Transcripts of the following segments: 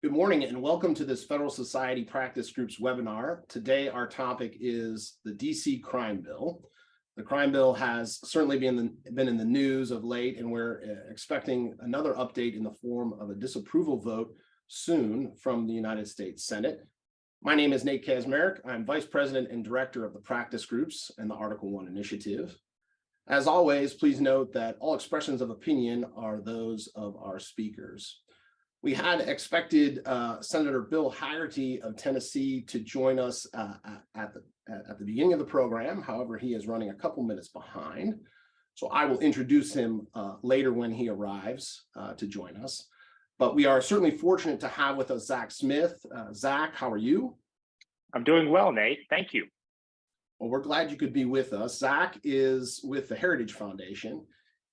Good morning and welcome to this Federal Society Practice Group's webinar. Today, our topic is the DC crime bill. The crime bill has certainly been in the news of late, and we're expecting another update in the form of a disapproval vote soon from the United States Senate. My name is Nate Kazmarek. I'm Vice President and Director of the Practice Groups and the Article 1 Initiative. As always, please note that all expressions of opinion are those of our speakers. We had expected Senator Bill Hagerty of Tennessee to join us at the beginning of the program. However, he is running a couple minutes behind. So I will introduce him later when he arrives to join us. But we are certainly fortunate to have with us Zach Smith. Zach, how are you? I'm doing well, Nate. Thank you. Well, we're glad you could be with us. Zach is with the Heritage Foundation.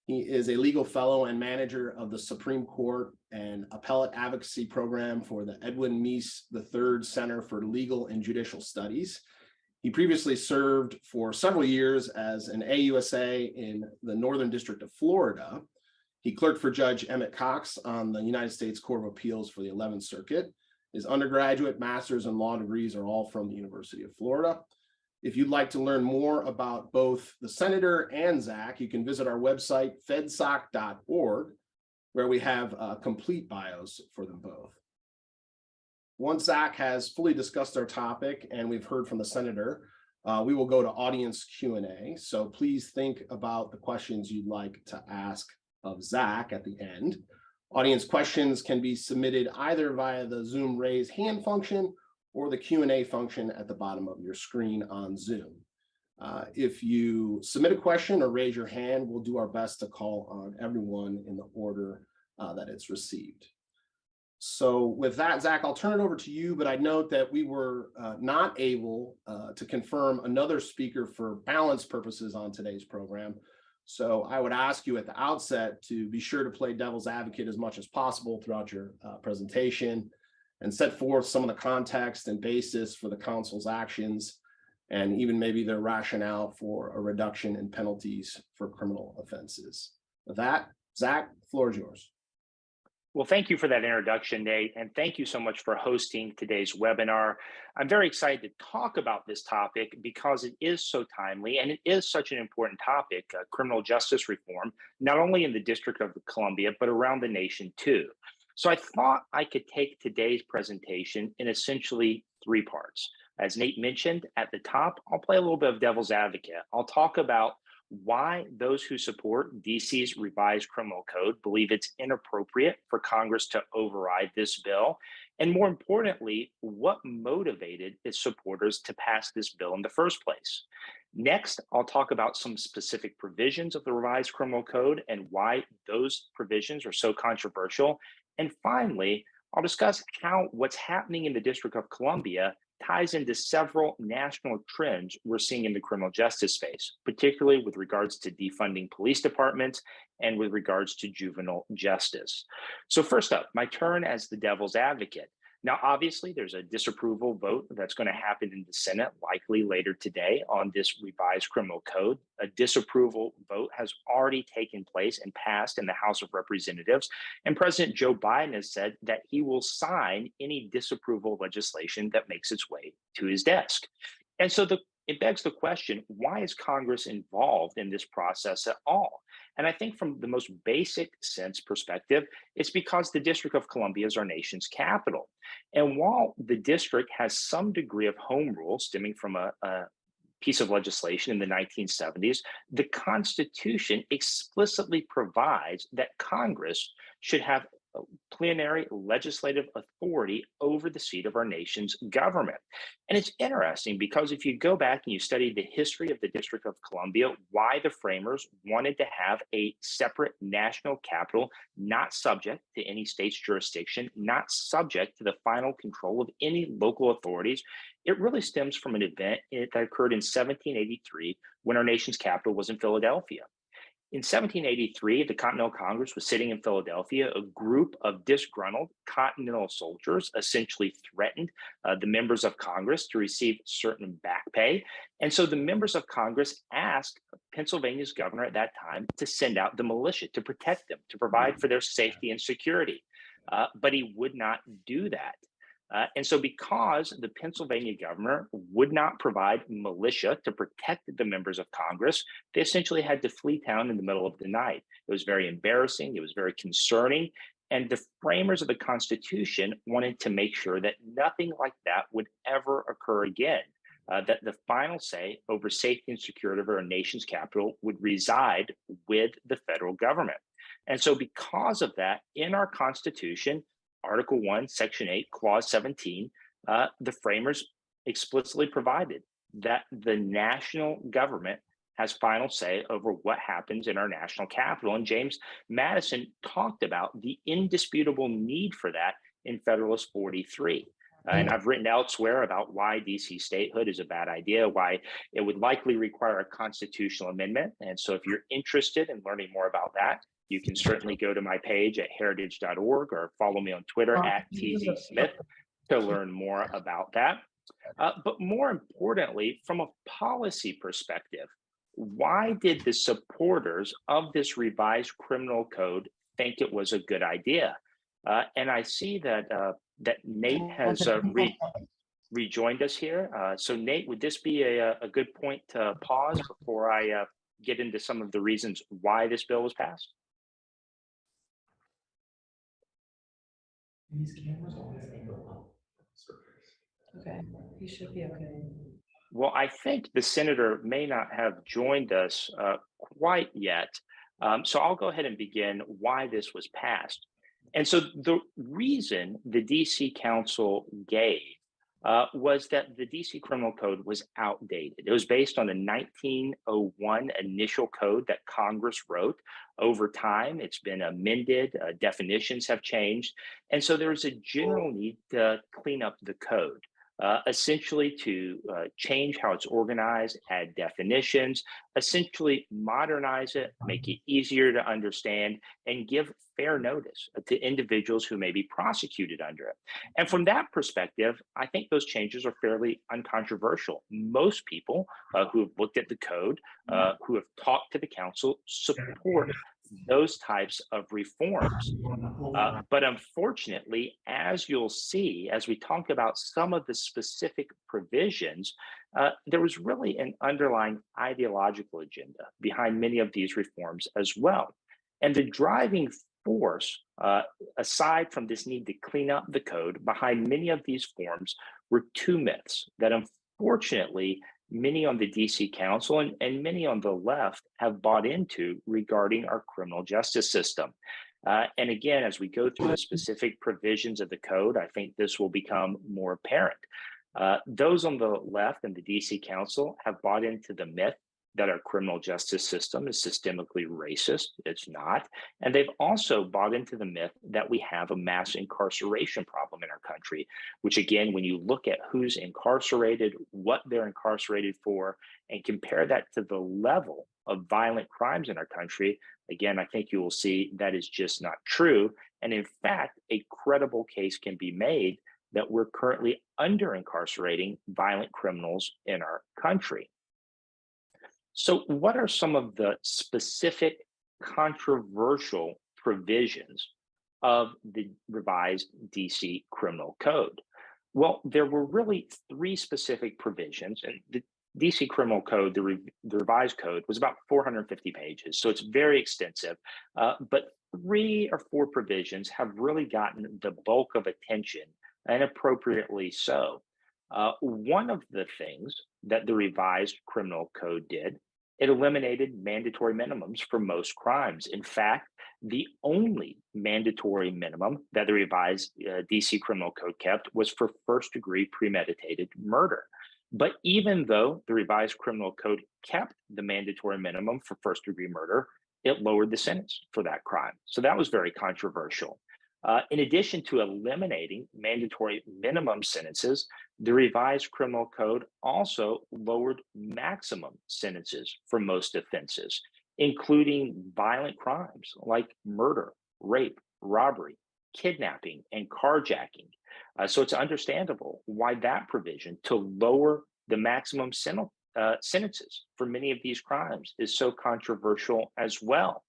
He is a legal fellow and manager of the Supreme Court and Appellate Advocacy Program for the Edwin Meese III Center for Legal and Judicial Studies. He previously served for several years as an AUSA in the Northern District of Florida. He clerked for Judge Emmett Cox on the United States Court of Appeals for the 11th Circuit. His undergraduate, master's, and law degrees are all from the University of Florida. If you'd like to learn more about both the Senator and Zach, you can visit our website, fedsoc.org, where we have complete bios for them both. Once Zach has fully discussed our topic and we've heard from the Senator, we will go to audience Q&A. So please think about the questions you'd like to ask of Zach at the end. Audience questions can be submitted either via the Zoom raise hand function or the Q&A function at the bottom of your screen on Zoom. If you submit a question or raise your hand, we'll do our best to call on everyone in the order that it's received. So with that, Zach, I'll turn it over to you, but I note that we were not able to confirm another speaker for balance purposes on today's program. So I would ask you at the outset to be sure to play devil's advocate as much as possible throughout your presentation, and set forth some of the context and basis for the council's actions, and even maybe their rationale for a reduction in penalties for criminal offenses. With that, Zach, the floor is yours. Well, thank you for that introduction, Nate, and thank you so much for hosting today's webinar. I'm very excited to talk about this topic because it is so timely and it is such an important topic, criminal justice reform, not only in the District of Columbia, but around the nation too. So I thought I could take today's presentation in essentially three parts. As Nate mentioned at the top, I'll play a little bit of devil's advocate. I'll talk about why those who support DC's revised criminal code believe it's inappropriate for Congress to override this bill, and more importantly, what motivated its supporters to pass this bill in the first place. Next, I'll talk about some specific provisions of the revised criminal code and why those provisions are so controversial. And finally, I'll discuss how what's happening in the District of Columbia ties into several national trends we're seeing in the criminal justice space, particularly with regards to defunding police departments and with regards to juvenile justice. So first up, my turn as the devil's advocate. Now, obviously, there's a disapproval vote that's going to happen in the Senate, likely later today, on this revised criminal code. A disapproval vote has already taken place and passed in the House of Representatives, and President Joe Biden has said that he will sign any disapproval legislation that makes its way to his desk. And so it begs the question, why is Congress involved in this process at all? And I think from the most basic sense perspective, it's because the District of Columbia is our nation's capital. And while the district has some degree of home rule stemming from a piece of legislation in the 1970s, the Constitution explicitly provides that Congress should have plenary legislative authority over the seat of our nation's government. And it's interesting because if you go back and you study the history of the District of Columbia, why the framers wanted to have a separate national capital, not subject to any state's jurisdiction, not subject to the final control of any local authorities, it really stems from an event that occurred in 1783 when our nation's capital was in Philadelphia. In 1783, the Continental Congress was sitting in Philadelphia. A group of disgruntled Continental soldiers essentially threatened the members of Congress to receive certain back pay. And so the members of Congress asked Pennsylvania's governor at that time to send out the militia to protect them, to provide for their safety and security. but he would not do that. And so because the Pennsylvania governor would not provide militia to protect the members of Congress, they essentially had to flee town in the middle of the night. It was very embarrassing. It was very concerning. And the framers of the Constitution wanted to make sure that nothing like that would ever occur again, that the final say over safety and security of our nation's capital would reside with the federal government. And so because of that, in our Constitution, Article 1, Section 8, Clause 17, the framers explicitly provided that the national government has final say over what happens in our national capital. And James Madison talked about the indisputable need for that in Federalist 43. And I've written elsewhere about why DC statehood is a bad idea, why it would likely require a constitutional amendment. And so if you're interested in learning more about that, you can certainly go to my page at heritage.org or follow me on Twitter at @TZSmith to learn more about that. But more importantly, from a policy perspective, why did the supporters of this revised criminal code think it was a good idea? And I see that that Nate has rejoined us here. So Nate, would this be a good point to pause before I get into some of the reasons why this bill was passed? These cameras always go up. Okay, he should be okay. Well, I think the senator may not have joined us quite yet. So I'll go ahead and begin why this was passed. And so the reason the DC Council gave was that the DC Criminal Code was outdated. It was based on a 1901 initial code that Congress wrote. Over time, it's been amended, definitions have changed. And so there's a general need to clean up the code. Essentially to change how it's organized, add definitions, essentially modernize it, make it easier to understand, and give fair notice to individuals who may be prosecuted under it. And from that perspective, I think those changes are fairly uncontroversial. Most people who have looked at the code, who have talked to the council, support those types of reforms. But unfortunately, as you'll see, as we talk about some of the specific provisions, there was really an underlying ideological agenda behind many of these reforms as well. And the driving force, aside from this need to clean up the code, behind many of these forms were two myths that unfortunately many on the DC Council and many on the left have bought into regarding our criminal justice system. And again, as we go through the specific provisions of the code, I think this will become more apparent. Those on the left and the DC Council have bought into the myth that our criminal justice system is systemically racist. It's not. And they've also bought into the myth that we have a mass incarceration problem in our country, which again, when you look at who's incarcerated, what they're incarcerated for, and compare that to the level of violent crimes in our country, again, I think you will see that is just not true. And in fact, a credible case can be made that we're currently under incarcerating violent criminals in our country. So what are some of the specific controversial provisions of the revised DC Criminal Code? Well, there were really three specific provisions, and the DC Criminal Code, the revised code, was about 450 pages, so it's very extensive, but 3 or 4 provisions have really gotten the bulk of attention, and appropriately so. One of the things that the revised criminal code did, it eliminated mandatory minimums for most crimes. In fact, the only mandatory minimum that the revised DC criminal code kept was for first-degree premeditated murder. But even though the revised criminal code kept the mandatory minimum for first-degree murder, it lowered the sentence for that crime. So that was very controversial. In addition to eliminating mandatory minimum sentences, the revised criminal code also lowered maximum sentences for most offenses, including violent crimes like murder, rape, robbery, kidnapping, and carjacking. So it's understandable why that provision to lower the maximum sentences for many of these crimes is so controversial as well.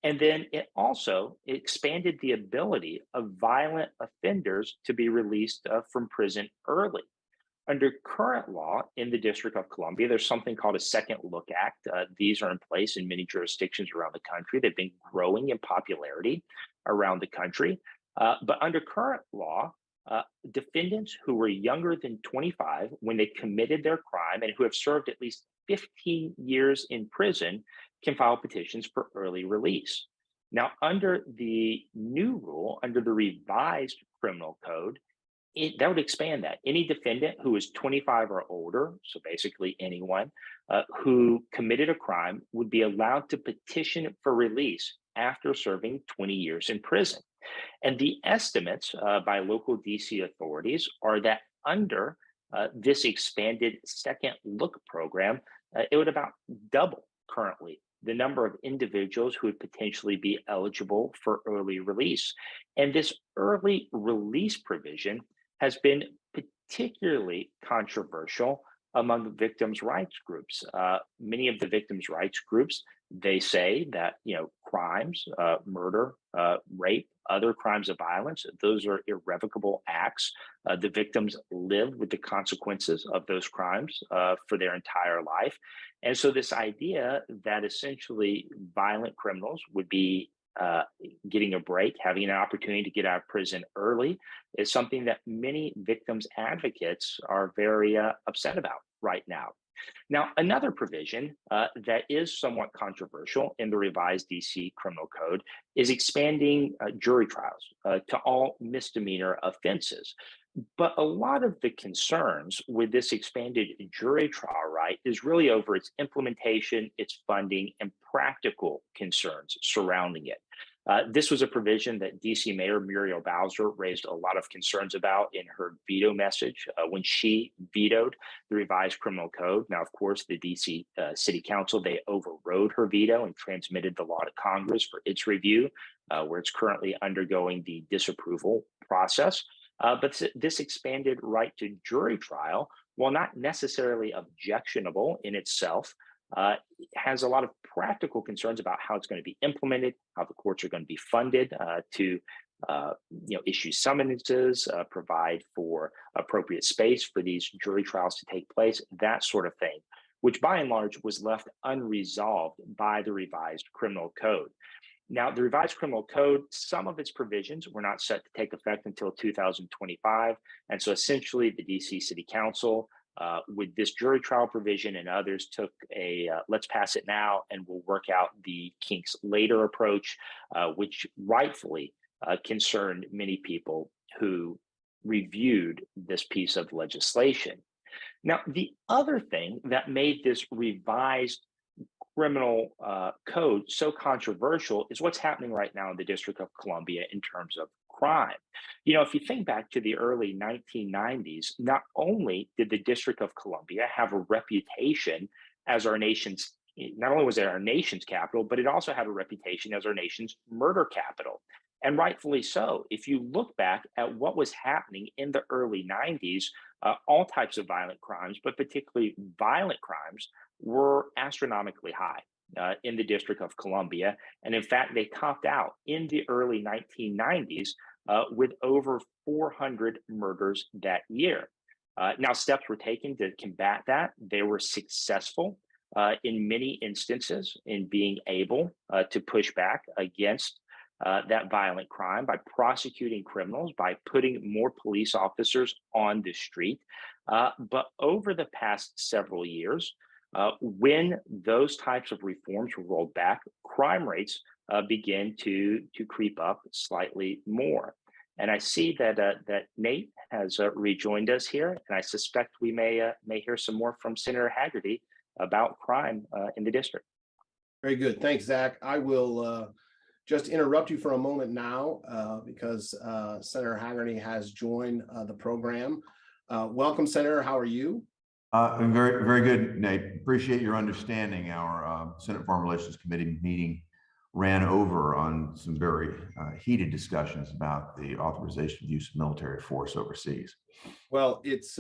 And then it also expanded the ability of violent offenders to be released from prison early. Under current law in the District of Columbia, there's something called a Second Look Act. These are in place in many jurisdictions around the country. They've been growing in popularity around the country. But under current law, defendants who were younger than 25 when they committed their crime and who have served at least 15 years in prison can file petitions for early release. Now, under the new rule, under the revised criminal code, that would expand that. Any defendant who is 25 or older, so basically anyone who committed a crime, would be allowed to petition for release after serving 20 years in prison. And the estimates by local DC authorities are that under this expanded Second Look program, it would about double currently the number of individuals who would potentially be eligible for early release. And this early release provision has been particularly controversial among victims' rights groups. Many of the victims' rights groups, they say that crimes, murder, rape, other crimes of violence, those are irrevocable acts. The victims live with the consequences of those crimes for their entire life. And so this idea that essentially violent criminals would be getting a break, having an opportunity to get out of prison early is something that many victims advocates are very upset about right now. Now, another provision that is somewhat controversial in the revised DC criminal code is expanding jury trials to all misdemeanor offenses. But a lot of the concerns with this expanded jury trial right is really over its implementation, its funding, and practical concerns surrounding it. This was a provision that DC Mayor Muriel Bowser raised a lot of concerns about in her veto message when she vetoed the revised criminal code. Now, of course, the DC City Council, they overrode her veto and transmitted the law to Congress for its review, where it's currently undergoing the disapproval process. But this expanded right to jury trial, while not necessarily objectionable in itself, has a lot of practical concerns about how it's going to be implemented, how the courts are going to be funded to issue summonses, provide for appropriate space for these jury trials to take place, that sort of thing, which by and large was left unresolved by the revised criminal code. Now, the revised criminal code, some of its provisions were not set to take effect until 2025. And so essentially the DC City Council with this jury trial provision and others took a let's pass it now and we'll work out the kinks later approach, which rightfully concerned many people who reviewed this piece of legislation. Now, the other thing that made this revised criminal code so controversial is what's happening right now in the District of Columbia in terms of crime. If you think back to the early 1990s, not only did the District of Columbia have a reputation as not only was it our nation's capital, but it also had a reputation as our nation's murder capital. And rightfully so. If you look back at what was happening in the early 90s, all types of violent crimes, but particularly violent crimes, were astronomically high in the District of Columbia. And in fact, they topped out in the early 1990s with over 400 murders that year. Now, steps were taken to combat that. They were successful in many instances in being able to push back against that violent crime by prosecuting criminals, by putting more police officers on the street. But over the past several years, when those types of reforms were rolled back, crime rates began to creep up slightly more. And I see that Nate has rejoined us here, and I suspect we may hear some more from Senator Hagerty about crime in the district. Very good. Thanks, Zach. I will just interrupt you for a moment now because Senator Hagerty has joined the program. Welcome, Senator. How are you? I'm very, very good, Nate. Appreciate your understanding. Our Senate Foreign Relations Committee meeting ran over on some very heated discussions about the authorization of use of military force overseas. Well, it's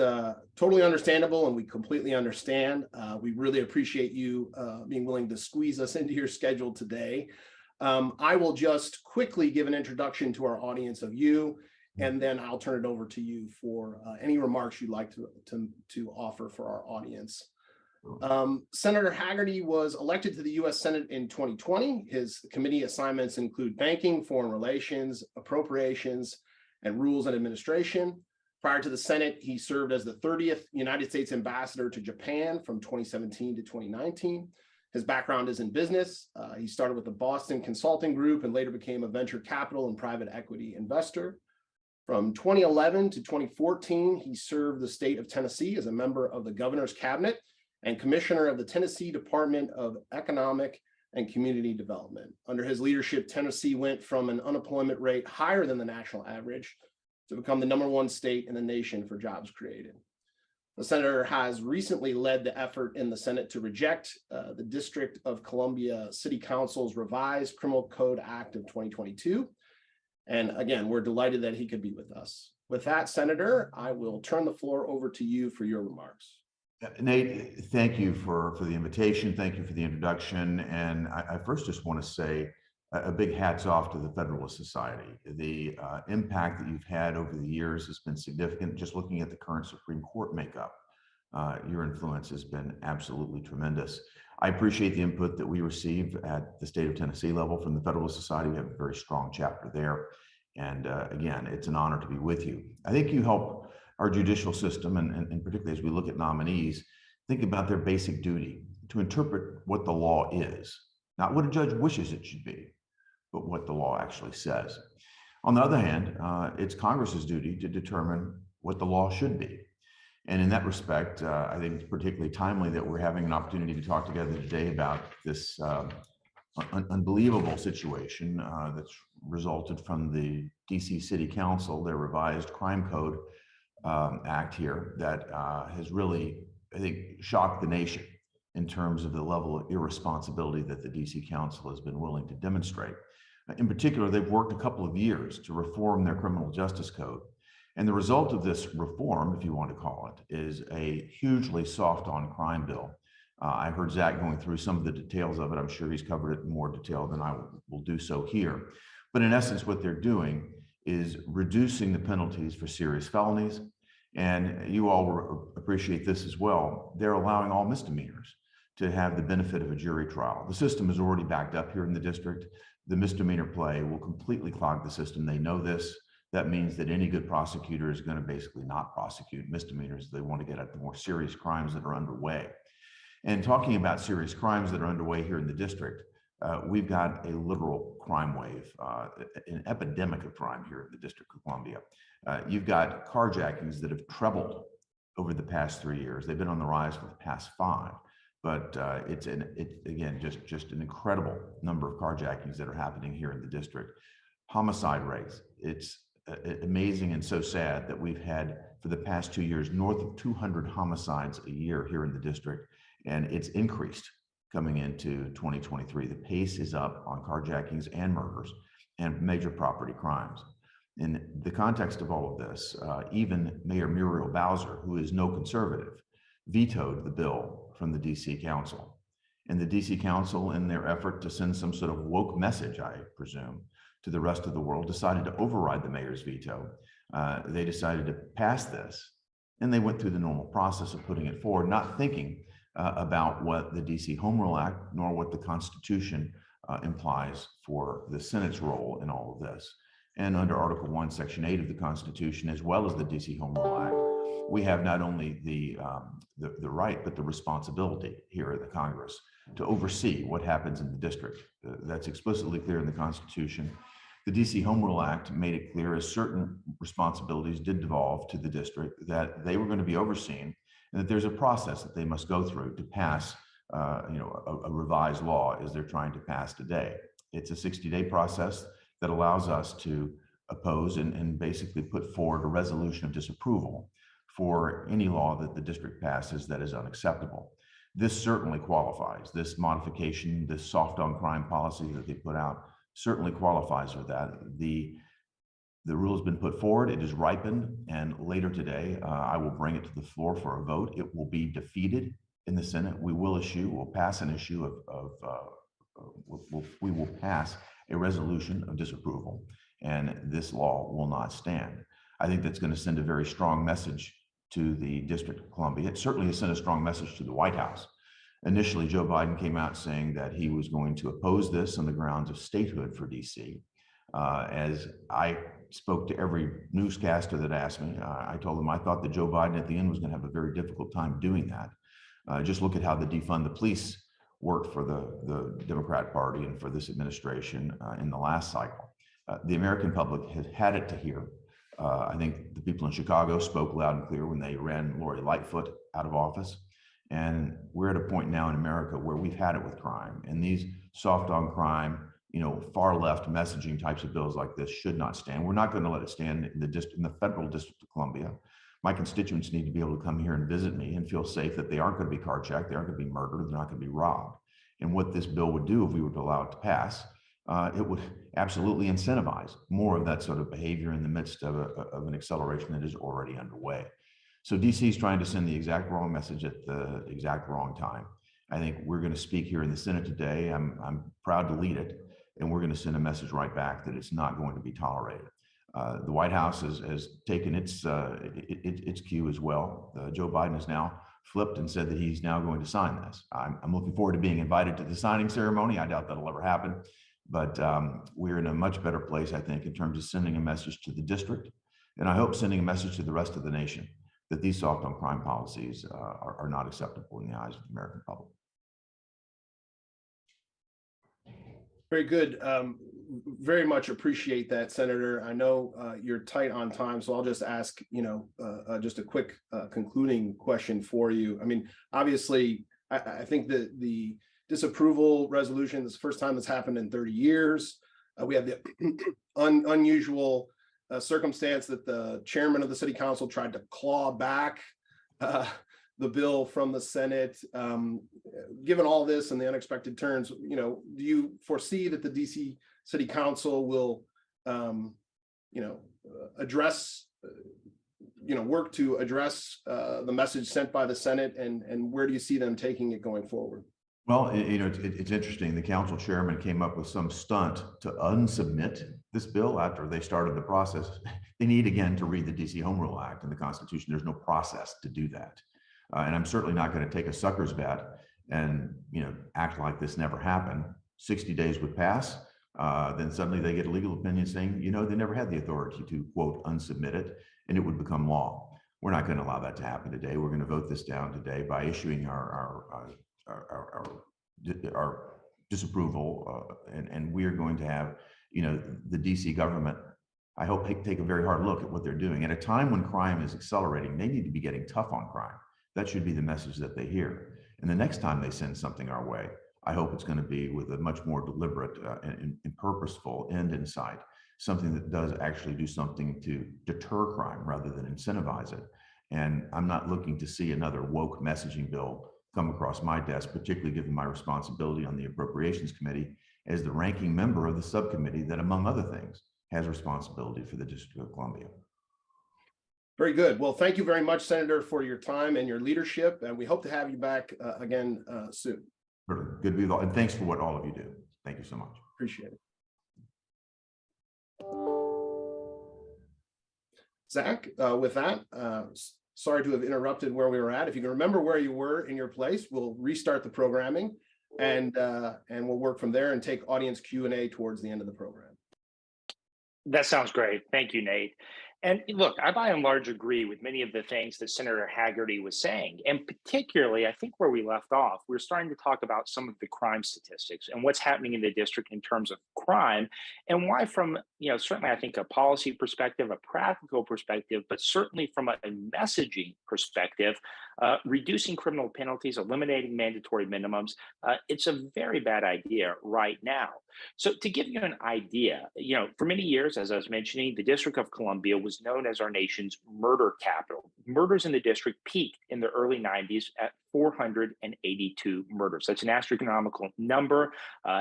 totally understandable, and we completely understand. We really appreciate you being willing to squeeze us into your schedule today. I will just quickly give an introduction to our audience of you, and then I'll turn it over to you for any remarks you'd like to offer for our audience. Senator Hagerty was elected to the U.S. Senate in 2020. His committee assignments include banking, foreign relations, appropriations, and rules and administration. Prior to the Senate, he served as the 30th United States ambassador to Japan from 2017 to 2019. His background is in business. He started with the Boston Consulting Group and later became a venture capital and private equity investor. From 2011 to 2014, he served the state of Tennessee as a member of the governor's cabinet and commissioner of the Tennessee Department of Economic and Community Development. Under his leadership, Tennessee went from an unemployment rate higher than the national average to become the #1 state in the nation for jobs created. The senator has recently led the effort in the Senate to reject the District of Columbia City Council's revised Criminal Code Act of 2022. And again, we're delighted that he could be with us. With that, Senator, I will turn the floor over to you for your remarks. Nate, thank you for the invitation. Thank you for the introduction. And I first just want to say a big hats off to the Federalist Society. The impact that you've had over the years has been significant. Just looking at the current Supreme Court makeup, your influence has been absolutely tremendous. I appreciate the input that we receive at the state of Tennessee level from the Federalist Society. We have a very strong chapter there. And again, it's an honor to be with you. I think you help our judicial system, and particularly as we look at nominees, think about their basic duty to interpret what the law is, not what a judge wishes it should be, but what the law actually says. On the other hand, it's Congress's duty to determine what the law should be. And in that respect, I think it's particularly timely that we're having an opportunity to talk together today about this unbelievable situation that's resulted from the DC City Council, their revised crime code act here that has really, I think, shocked the nation in terms of the level of irresponsibility that the DC Council has been willing to demonstrate. In particular, they've worked a couple of years to reform their criminal justice code. And the result of this reform, if you want to call it, is a hugely soft on crime bill. I heard Zach going through some of the details of it. I'm sure he's covered it in more detail than I will do so here. But in essence, what they're doing is reducing the penalties for serious felonies. And you all will appreciate this as well. They're allowing all misdemeanors to have the benefit of a jury trial. The system is already backed up here in the district. The misdemeanor play will completely clog the system. They know this. That means that any good prosecutor is going to basically not prosecute misdemeanors. They want to get at the more serious crimes that are underway. And talking about serious crimes that are underway here in the district, we've got a literal crime wave, an epidemic of crime here in the District of Columbia. You've got carjackings that have trebled over the past 3 years. They've been on the rise for the past 5, but it's again just an incredible number of carjackings that are happening here in the district. Homicide rates, it's amazing and so sad that we've had for the past 2 years north of 200 homicides a year here in the district, and it's increased coming into 2023. The pace is up on carjackings and murders and major property crimes. In the context of all of this, even Mayor Muriel Bowser, who is no conservative, vetoed the bill from the DC Council. And the DC Council, in their effort to send some sort of woke message, I presume, to the rest of the world, decided to override the mayor's veto. They decided to pass this, and they went through the normal process of putting it forward, not thinking about what the DC Home Rule Act, nor what the Constitution implies for the Senate's role in all of this. And under Article 1, Section 8 of the Constitution, as well as the DC Home Rule Act, we have not only the right, but the responsibility here at the Congress to oversee what happens in the district. That's explicitly clear in the Constitution. The DC Home Rule Act made it clear, as certain responsibilities did devolve to the district, that they were going to be overseen, and that there's a process that they must go through to pass a revised law as they're trying to pass today. It's a 60-day process that allows us to oppose and basically put forward a resolution of disapproval for any law that the district passes that is unacceptable. This certainly qualifies. This modification, this soft on crime policy that they put out certainly qualifies for that. The rule has been put forward, it is ripened, and later today, I will bring it to the floor for a vote. It will be defeated in the Senate. We'll pass an issue we will pass a resolution of disapproval, and this law will not stand. I think that's going to send a very strong message to the District of Columbia. It certainly has sent a strong message to the White House. Initially, Joe Biden came out saying that he was going to oppose this on the grounds of statehood for DC. As I spoke to every newscaster that asked me, I told them I thought that Joe Biden at the end was going to have a very difficult time doing that. Just look at how the defund the police worked for the Democrat Party and for this administration in the last cycle. The American public has had it to hear. I think the people in Chicago spoke loud and clear when they ran Lori Lightfoot out of office. And we're at a point now in America where we've had it with crime, and these soft on crime, far left messaging types of bills like this should not stand. We're not going to let it stand in the Federal District of Columbia. My constituents need to be able to come here and visit me and feel safe that they aren't going to be car checked, they aren't going to be murdered, they're not going to be robbed. And what this bill would do if we were to allow it to pass, it would absolutely incentivize more of that sort of behavior in the midst of an acceleration that is already underway. So DC is trying to send the exact wrong message at the exact wrong time. I think we're going to speak here in the Senate today. I'm proud to lead it, and we're going to send a message right back that it's not going to be tolerated. The White House has taken its cue as well. Joe Biden has now flipped and said that he's now going to sign this. I'm looking forward to being invited to the signing ceremony. I doubt that'll ever happen, but we're in a much better place, I think, in terms of sending a message to the district, and I hope sending a message to the rest of the nation that these soft on crime policies are not acceptable in the eyes of the American public. Very good. Very much appreciate that, Senator. I know you're tight on time, so I'll just ask, just a quick concluding question for you. I mean, obviously, I think that the disapproval resolution is the first time that's happened in 30 years. We have the unusual circumstance that the chairman of the city council tried to claw back the bill from the Senate. Given all this and the unexpected turns, do you foresee that the DC City Council will, address, work to address the message sent by the Senate, and where do you see them taking it going forward? Well, it's interesting. The council chairman came up with some stunt to unsubmit this bill after they started the process. They need again to read the DC Home Rule Act and the Constitution. There's no process to do that. And I'm certainly not going to take a sucker's bet and act like this never happened. 60 days would pass. Then suddenly they get a legal opinion saying, they never had the authority to, quote, unsubmit it, and it would become law. We're not going to allow that to happen today. We're going to vote this down today by issuing our disapproval, and we are going to have, the DC government, I hope, take a very hard look at what they're doing. At a time when crime is accelerating, they need to be getting tough on crime. That should be the message that they hear. And the next time they send something our way, I hope it's going to be with a much more deliberate and purposeful end in sight, something that does actually do something to deter crime rather than incentivize it. And I'm not looking to see another woke messaging bill come across my desk, particularly given my responsibility on the Appropriations Committee as the ranking member of the subcommittee that, among other things, has responsibility for the District of Columbia. Very good. Well, thank you very much, Senator, for your time and your leadership, and we hope to have you back again soon. Good to be with all, and thanks for what all of you do. Thank you so much. Appreciate it. Zach, with that, sorry to have interrupted where we were at. If you can remember where you were in your place, we'll restart the programming, and we'll work from there and take audience Q&A towards the end of the program. That sounds great. Thank you, Nate. And look, I by and large agree with many of the things that Senator Hagerty was saying. And particularly, I think where we left off, we're starting to talk about some of the crime statistics and what's happening in the district in terms of crime, and why from, certainly I think a policy perspective, a practical perspective, but certainly from a messaging perspective, reducing criminal penalties, eliminating mandatory minimums, it's a very bad idea right now. So to give you an idea, for many years, as I was mentioning, the District of Columbia was known as our nation's murder capital. Murders in the district peaked in the early 90s at 482 murders. That's an astronomical number.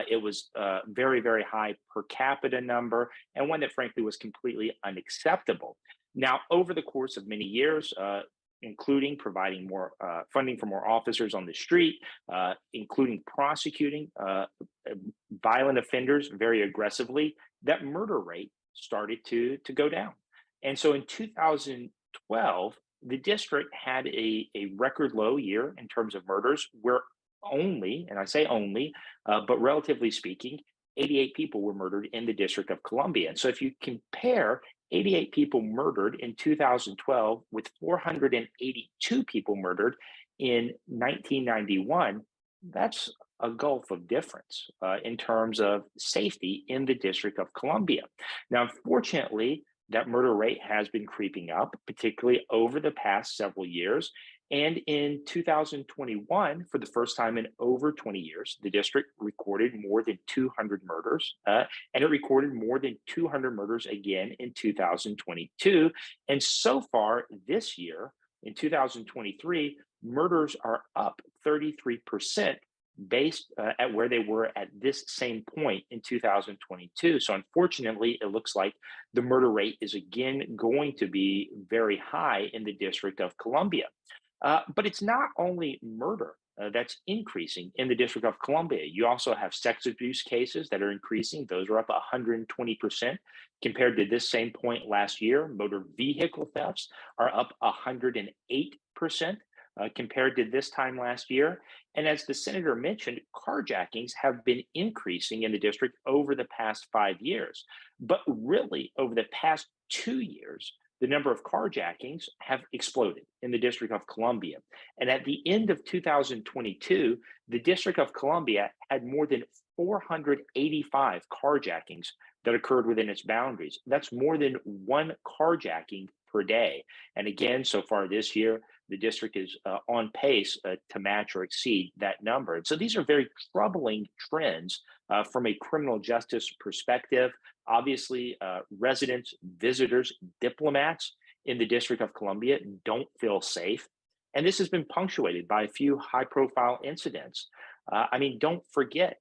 It was a very, very high per capita number, and one that frankly was completely unacceptable. Now, over the course of many years, including providing more funding for more officers on the street, including prosecuting violent offenders very aggressively, that murder rate started to go down. And so in 2012, the district had a record low year in terms of murders, where only, and I say only, but relatively speaking, 88 people were murdered in the District of Columbia. And so if you compare 88 people murdered in 2012 with 482 people murdered in 1991, that's a gulf of difference in terms of safety in the District of Columbia. Now, unfortunately, that murder rate has been creeping up, particularly over the past several years. And in 2021, for the first time in over 20 years, the district recorded more than 200 murders, and it recorded more than 200 murders again in 2022. And so far this year, in 2023, murders are up 33% based at where they were at this same point in 2022. So unfortunately, it looks like the murder rate is again going to be very high in the District of Columbia. But it's not only murder that's increasing in the District of Columbia. You also have sex abuse cases that are increasing. Those are up 120% compared to this same point last year. Motor vehicle thefts are up 108%. Compared to this time last year. And as the senator mentioned, carjackings have been increasing in the district over the past 5 years. But really, over the past 2 years, the number of carjackings have exploded in the District of Columbia. And at the end of 2022, the District of Columbia had more than 485 carjackings that occurred within its boundaries. That's more than one carjacking per day. And again, so far this year, the district is on pace to match or exceed that number. And so these are very troubling trends from a criminal justice perspective. Obviously, residents, visitors, diplomats in the District of Columbia don't feel safe. And this has been punctuated by a few high-profile incidents. I mean, don't forget,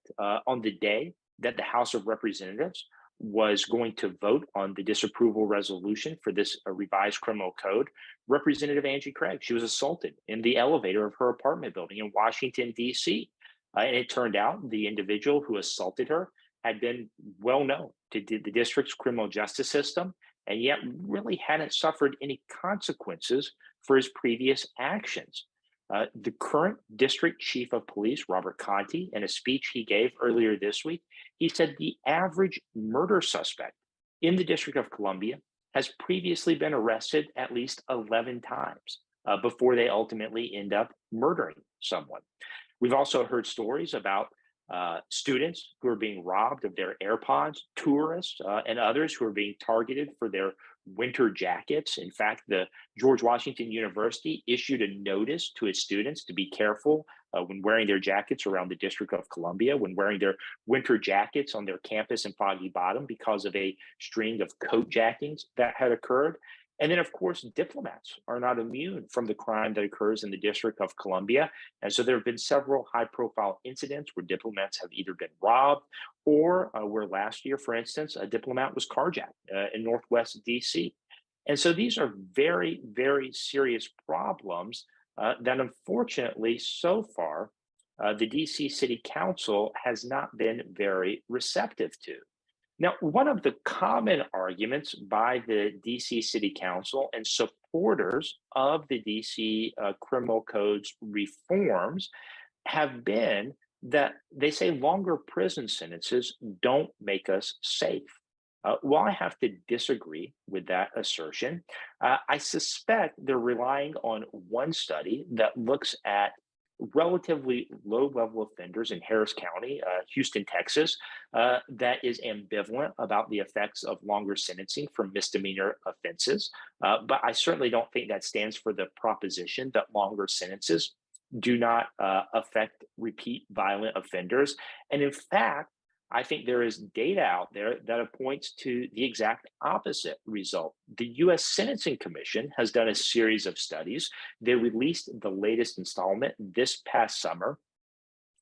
on the day that the House of Representatives was going to vote on the disapproval resolution for this revised criminal code, Representative Angie Craig, she was assaulted in the elevator of her apartment building in Washington, D.C. And it turned out the individual who assaulted her had been well known to the district's criminal justice system, and yet really hadn't suffered any consequences for his previous actions. The current district chief of police, Robert Conti, in a speech he gave earlier this week, he said the average murder suspect in the District of Columbia has previously been arrested at least 11 times before they ultimately end up murdering someone. We've also heard stories about students who are being robbed of their AirPods, tourists, and others who are being targeted for their winter jackets. In fact, the George Washington University issued a notice to its students to be careful when wearing their jackets around the District of Columbia, when wearing their winter jackets on their campus in Foggy Bottom because of a string of coat jackings that had occurred. And then, of course, diplomats are not immune from the crime that occurs in the District of Columbia. And so there have been several high-profile incidents where diplomats have either been robbed or where last year, for instance, a diplomat was carjacked in Northwest DC. And so these are very, very serious problems that unfortunately, so far, the DC City Council has not been very receptive to. Now, one of the common arguments by the DC City Council and supporters of the DC Criminal Code's reforms have been that they say longer prison sentences don't make us safe. While I have to disagree with that assertion, I suspect they're relying on one study that looks at relatively low-level offenders in Harris County, Houston, Texas, that is ambivalent about the effects of longer sentencing for misdemeanor offenses. But I certainly don't think that stands for the proposition that longer sentences do not affect repeat violent offenders. And in fact, I think there is data out there that points to the exact opposite result. The U.S. Sentencing Commission has done a series of studies. They released the latest installment this past summer,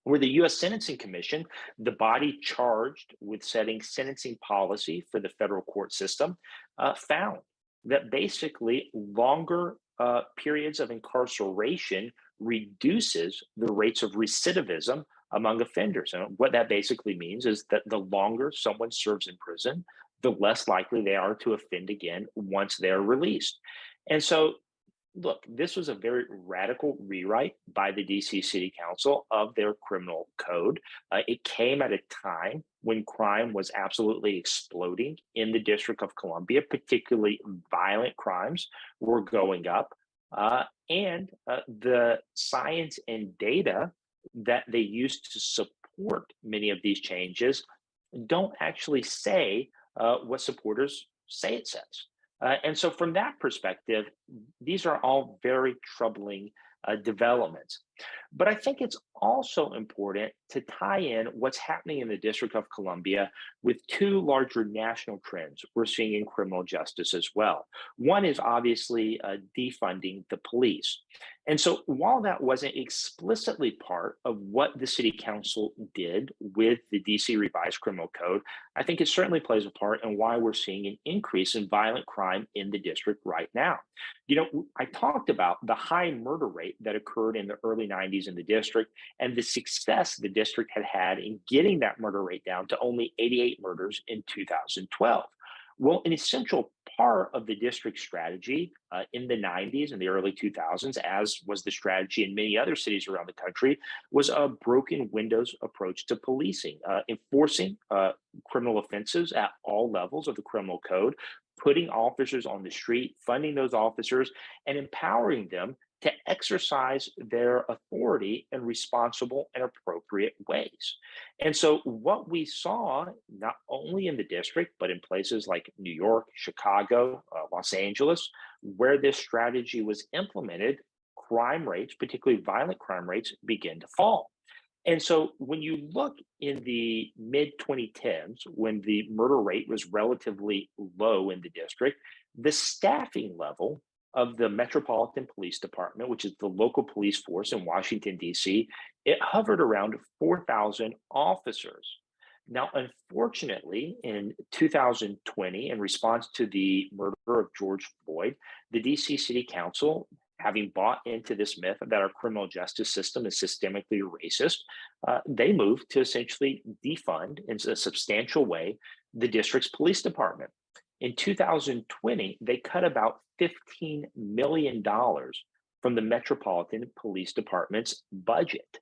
where the U.S. Sentencing Commission, the body charged with setting sentencing policy for the federal court system, found that basically longer periods of incarceration reduces the rates of recidivism among offenders. And what that basically means is that the longer someone serves in prison, the less likely they are to offend again once they're released. And so, look, this was a very radical rewrite by the DC City Council of their criminal code. It came at a time when crime was absolutely exploding in the District of Columbia, particularly violent crimes were going up. And the science and data that they used to support many of these changes don't actually say what supporters say it says. And so from that perspective, these are all very troubling developments. But I think it's also important to tie in what's happening in the District of Columbia with two larger national trends we're seeing in criminal justice as well. One is obviously defunding the police. And so while that wasn't explicitly part of what the City Council did with the DC Revised Criminal Code, I think it certainly plays a part in why we're seeing an increase in violent crime in the district right now. You know, I talked about the high murder rate that occurred in the early 90s in the district and the success the district had in getting that murder rate down to only 88 murders in 2012. Well, an essential part of the district strategy in the 90s and the early 2000s, as was the strategy in many other cities around the country, was a broken windows approach to policing, enforcing criminal offenses at all levels of the criminal code, putting officers on the street, funding those officers, and empowering them to exercise their authority in responsible and appropriate ways. And so what we saw, not only in the district, but in places like New York, Chicago, Los Angeles, where this strategy was implemented, crime rates, particularly violent crime rates, begin to fall. And so when you look in the mid 2010s, when the murder rate was relatively low in the district, the staffing level of the Metropolitan Police Department, which is the local police force in Washington, D.C., it hovered around 4,000 officers. Now, unfortunately, in 2020, in response to the murder of George Floyd, the D.C. City Council, having bought into this myth that our criminal justice system is systemically racist, they moved to essentially defund in a substantial way the district's police department. In 2020, they cut about $15 million from the Metropolitan Police Department's budget.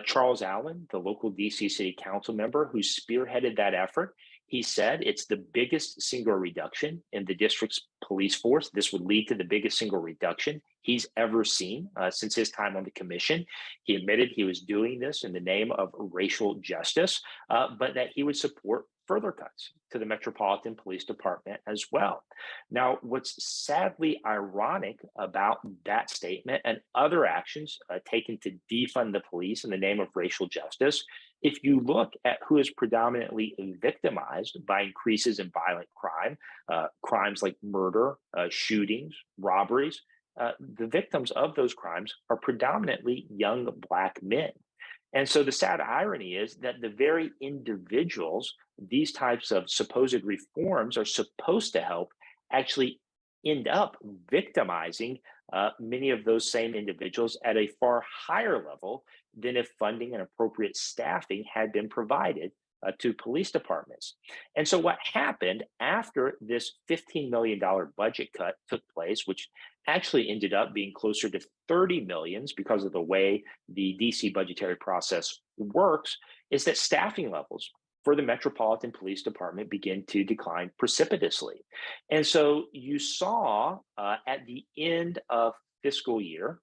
Charles Allen, the local DC City Council member who spearheaded that effort, he said it's the biggest single reduction in the district's police force. This would lead to the biggest single reduction he's ever seen since his time on the commission. He admitted he was doing this in the name of racial justice, but that he would support further cuts to the Metropolitan Police Department as well. Now, what's sadly ironic about that statement and other actions taken to defund the police in the name of racial justice, if you look at who is predominantly victimized by increases in violent crime, crimes like murder, shootings, robberies, the victims of those crimes are predominantly young Black men. And so the sad irony is that the very individuals these types of supposed reforms are supposed to help actually end up victimizing many of those same individuals at a far higher level than if funding and appropriate staffing had been provided to police departments. And so what happened after this $15 million budget cut took place, which actually ended up being closer to 30 millions because of the way the DC budgetary process works, is that staffing levels for the Metropolitan Police Department begin to decline precipitously. And so you saw at the end of fiscal year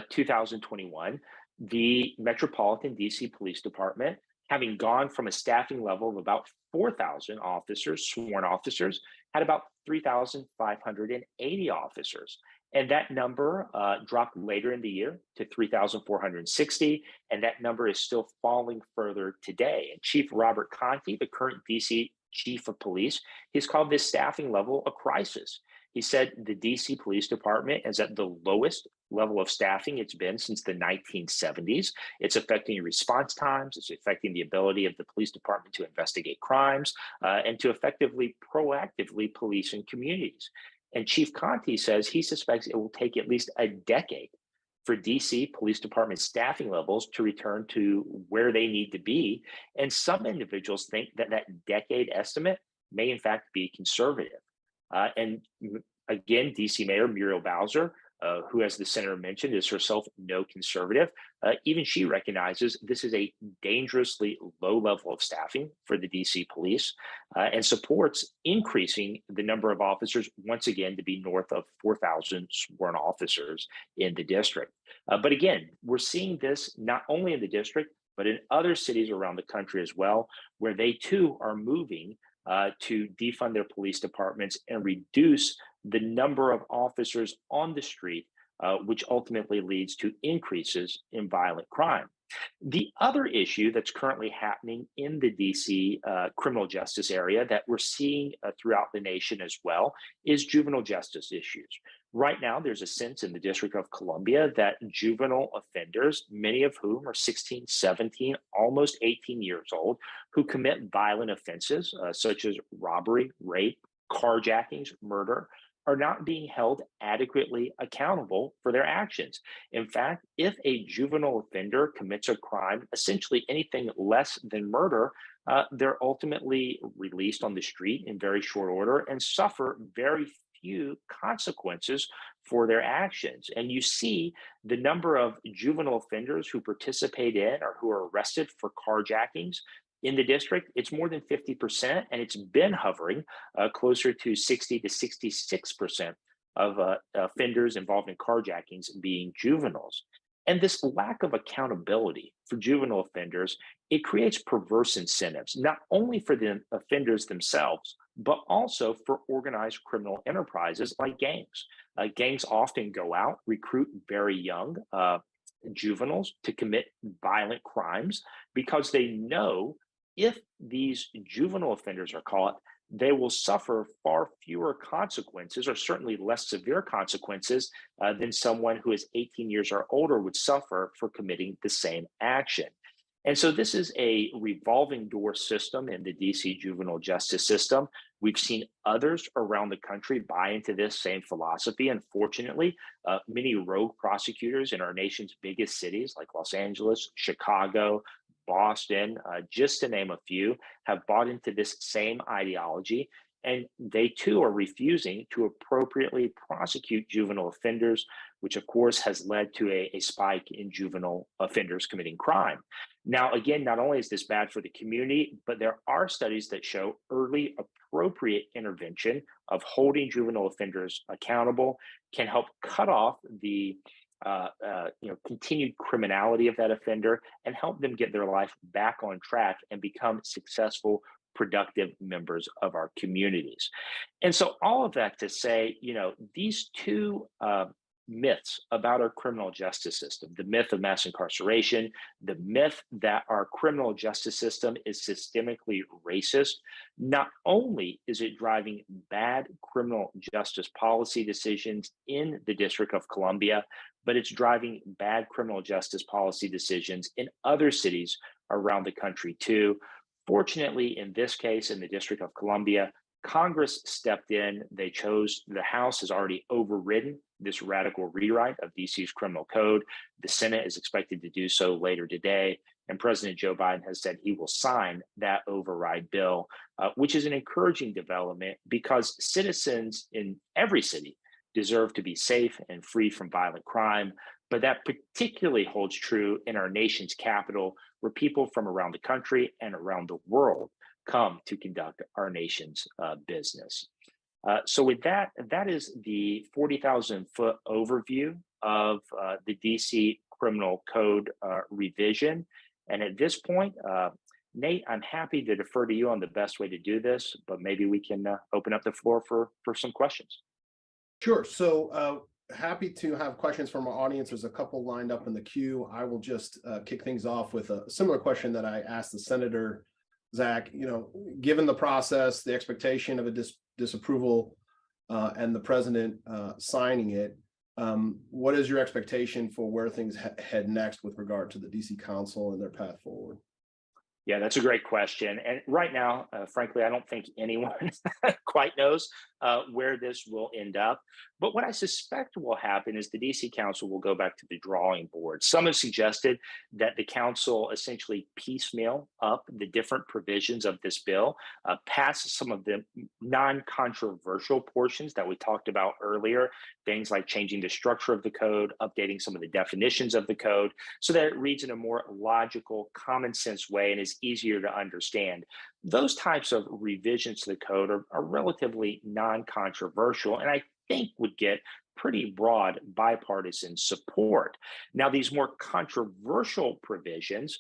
2021, the Metropolitan DC Police Department, having gone from a staffing level of about 4,000 officers, sworn officers, had about 3,580 officers. And that number dropped later in the year to 3,460, and that number is still falling further today. And Chief Robert Conte, the current DC Chief of Police, he's called this staffing level a crisis. He said the DC Police Department is at the lowest level of staffing it's been since the 1970s. It's affecting response times. It's affecting the ability of the police department to investigate crimes and to effectively, proactively police in communities. And Chief Conte says he suspects it will take at least a decade for DC Police Department staffing levels to return to where they need to be. And some individuals think that that decade estimate may in fact be conservative. And again, DC Mayor Muriel Bowser, who, as the senator mentioned, is herself no conservative, even she recognizes this is a dangerously low level of staffing for the DC police, and supports increasing the number of officers once again to be north of 4,000 sworn officers in the district. But again, we're seeing this not only in the district, but in other cities around the country as well, where they too are moving to defund their police departments and reduce the number of officers on the street, which ultimately leads to increases in violent crime. The other issue that's currently happening in the DC criminal justice area that we're seeing throughout the nation as well is juvenile justice issues. Right now, there's a sense in the District of Columbia that juvenile offenders, many of whom are 16, 17, almost 18 years old, who commit violent offenses such as robbery, rape, carjackings, murder, are not being held adequately accountable for their actions. In fact, if a juvenile offender commits a crime, essentially anything less than murder, they're ultimately released on the street in very short order and suffer very few consequences for their actions. And you see the number of juvenile offenders who participate in or who are arrested for carjackings in the district, it's more than 50%, and it's been hovering closer to 60 to 66% of offenders involved in carjackings being juveniles. And this lack of accountability for juvenile offenders, it creates perverse incentives, not only for the offenders themselves, but also for organized criminal enterprises like gangs. Gangs often go out, recruit very young juveniles to commit violent crimes because they know if these juvenile offenders are caught, they will suffer far fewer consequences, or certainly less severe consequences, than someone who is 18 years or older would suffer for committing the same action. And so this is a revolving door system in the DC juvenile justice system. We've seen others around the country buy into this same philosophy. Unfortunately, many rogue prosecutors in our nation's biggest cities like Los Angeles, Chicago, Boston, just to name a few, have bought into this same ideology, and they too are refusing to appropriately prosecute juvenile offenders, which of course has led to a spike in juvenile offenders committing crime. Now, again, not only is this bad for the community, but there are studies that show early appropriate intervention of holding juvenile offenders accountable can help cut off the continued criminality of that offender and help them get their life back on track and become successful, productive members of our communities. And so all of that to say, these two myths about our criminal justice system, the myth of mass incarceration, the myth that our criminal justice system is systemically racist, not only is it driving bad criminal justice policy decisions in the District of Columbia, but it's driving bad criminal justice policy decisions in other cities around the country too. Fortunately, in this case, in the District of Columbia, Congress stepped in. The House has already overridden this radical rewrite of DC's criminal code. The Senate is expected to do so later today. And President Joe Biden has said he will sign that override bill, which is an encouraging development because citizens in every city deserve to be safe and free from violent crime. But that particularly holds true in our nation's capital, where people from around the country and around the world come to conduct our nation's business. So with that, that is the 40,000-foot overview of the DC Criminal Code revision. And at this point, Nate, I'm happy to defer to you on the best way to do this, but maybe we can open up the floor for some questions. Sure. So happy to have questions from our audience. There's a couple lined up in the queue. I will just kick things off with a similar question that I asked the senator, Zach. Given the process, the expectation of a disapproval and the president signing it, what is your expectation for where things head next with regard to the DC Council and their path forward? Yeah, that's a great question. And right now, frankly, I don't think anyone quite knows where this will end up. But what I suspect will happen is the DC Council will go back to the drawing board. Some have suggested that the council essentially piecemeal up the different provisions of this bill, pass some of the non-controversial portions that we talked about earlier, things like changing the structure of the code, updating some of the definitions of the code, so that it reads in a more logical, common sense way and is easier to understand. Those types of revisions to the code are relatively non-controversial, and I think would get pretty broad bipartisan support. Now, these more controversial provisions,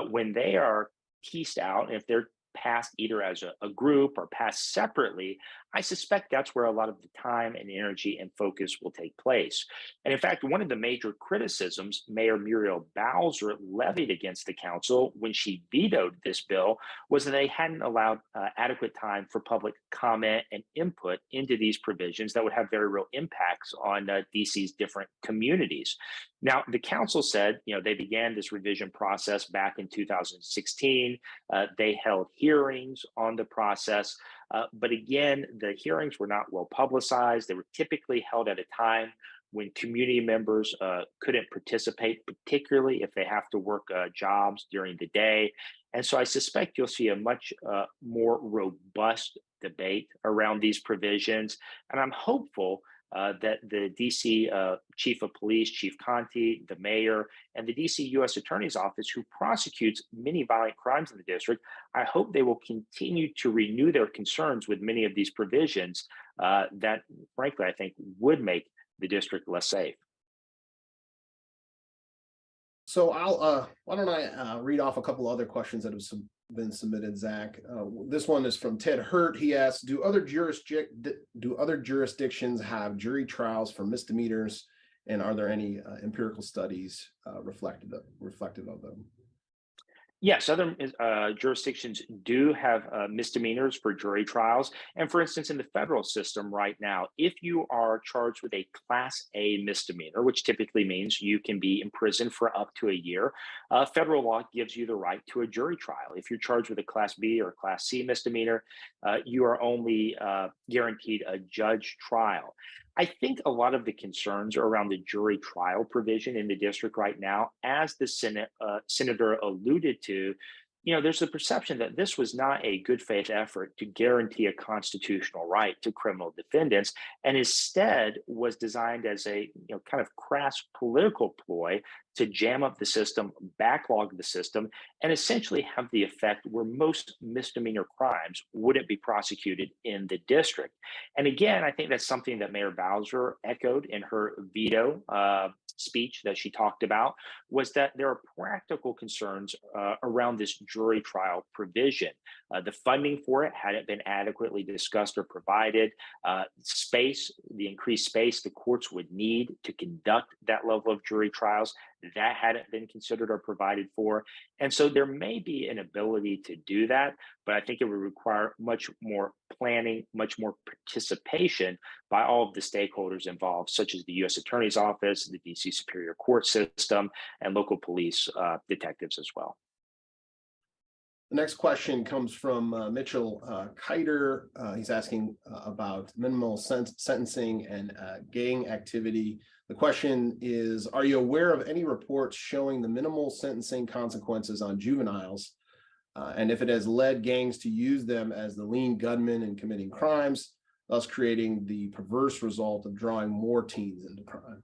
when they are pieced out, if they're passed either as a group or passed separately, I suspect that's where a lot of the time and energy and focus will take place. And in fact, one of the major criticisms Mayor Muriel Bowser levied against the council when she vetoed this bill was that they hadn't allowed adequate time for public comment and input into these provisions that would have very real impacts on DC's different communities. Now, the council said, they began this revision process back in 2016. They held hearings on the process. But again, the hearings were not well publicized. They were typically held at a time when community members couldn't participate, particularly if they have to work jobs during the day. And so I suspect you'll see a much more robust debate around these provisions. And I'm hopeful that the DC Chief of Police, Chief Conti, the mayor, and the DC U.S. Attorney's Office, who prosecutes many violent crimes in the district, I hope they will continue to renew their concerns with many of these provisions that, frankly, I think would make the district less safe. So why don't I read off a couple other questions that have been submitted, Zach. This one is from Ted Hurt. He asks, do other jurisdictions have jury trials for misdemeanors, and are there any empirical studies reflective of them? Yes, other jurisdictions do have misdemeanors for jury trials. And for instance, in the federal system right now, if you are charged with a Class A misdemeanor, which typically means you can be imprisoned for up to a year, federal law gives you the right to a jury trial. If you're charged with a Class B or Class C misdemeanor, you are only guaranteed a judge trial. I think a lot of the concerns are around the jury trial provision in the district right now. As the senator alluded to, there's the perception that this was not a good faith effort to guarantee a constitutional right to criminal defendants, and instead was designed as a kind of crass political ploy to jam up the system, backlog the system, and essentially have the effect where most misdemeanor crimes wouldn't be prosecuted in the district. And again, I think that's something that Mayor Bowser echoed in her veto speech that she talked about, was that there are practical concerns around this jury trial provision. The funding for it hadn't been adequately discussed or provided. The increased space the courts would need to conduct that level of jury trials, that hadn't been considered or provided for. And so there may be an ability to do that, but I think it would require much more planning, much more participation by all of the stakeholders involved, such as the U.S. Attorney's Office, the DC Superior Court system, and local police detectives as well. The next question comes from Mitchell Kiter. He's asking about minimal sentencing and gang activity. The question is, are you aware of any reports showing the minimal sentencing consequences on juveniles, and if it has led gangs to use them as the lean gunmen in committing crimes, thus creating the perverse result of drawing more teens into crime?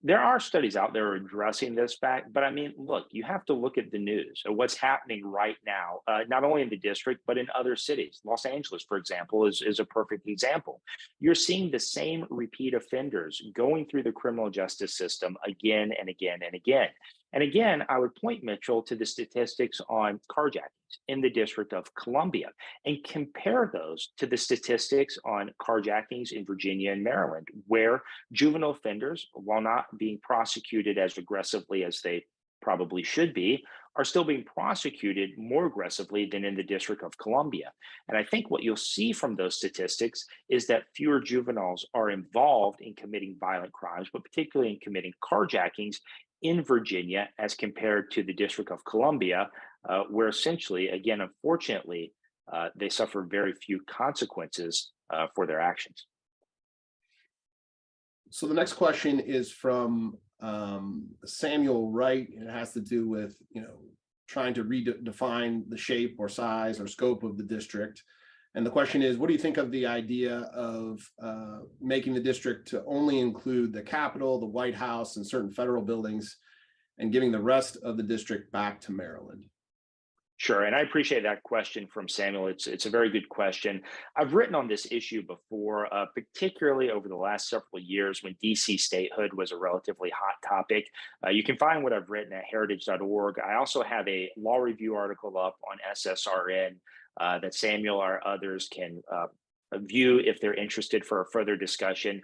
There are studies out there addressing this fact, but I mean, look, you have to look at the news of what's happening right now, not only in the district, but in other cities. Los Angeles, for example, is a perfect example. You're seeing the same repeat offenders going through the criminal justice system again and again and again. And again, I would point, Mitchell, to the statistics on carjackings in the District of Columbia and compare those to the statistics on carjackings in Virginia and Maryland, where juvenile offenders, while not being prosecuted as aggressively as they probably should be, are still being prosecuted more aggressively than in the District of Columbia. And I think what you'll see from those statistics is that fewer juveniles are involved in committing violent crimes, but particularly in committing carjackings in Virginia as compared to the District of Columbia, where essentially, again, unfortunately, they suffer very few consequences for their actions. So the next question is from Samuel Wright. It has to do with, trying to redefine the shape or size or scope of the district. And the question is, what do you think of the idea of making the district to only include the Capitol, the White House, and certain federal buildings, and giving the rest of the district back to Maryland? Sure, and I appreciate that question from Samuel. It's a very good question. I've written on this issue before, particularly over the last several years when DC statehood was a relatively hot topic. You can find what I've written at heritage.org. I also have a law review article up on SSRN that Samuel or others can view if they're interested for a further discussion.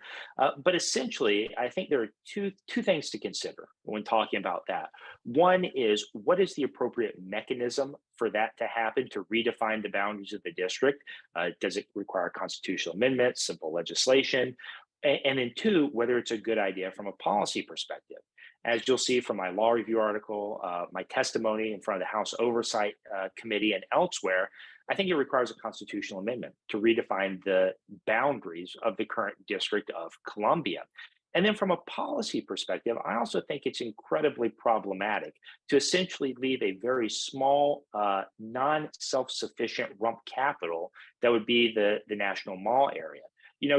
But essentially, I think there are two things to consider when talking about that. One is, what is the appropriate mechanism for that to happen, to redefine the boundaries of the district? Does it require constitutional amendments, simple legislation? And then two, whether it's a good idea from a policy perspective. As you'll see from my law review article, my testimony in front of the House Oversight Committee and elsewhere, I think it requires a constitutional amendment to redefine the boundaries of the current District of Columbia. And then from a policy perspective, I also think it's incredibly problematic to essentially leave a very small, non-self-sufficient rump capital that would be the National Mall area.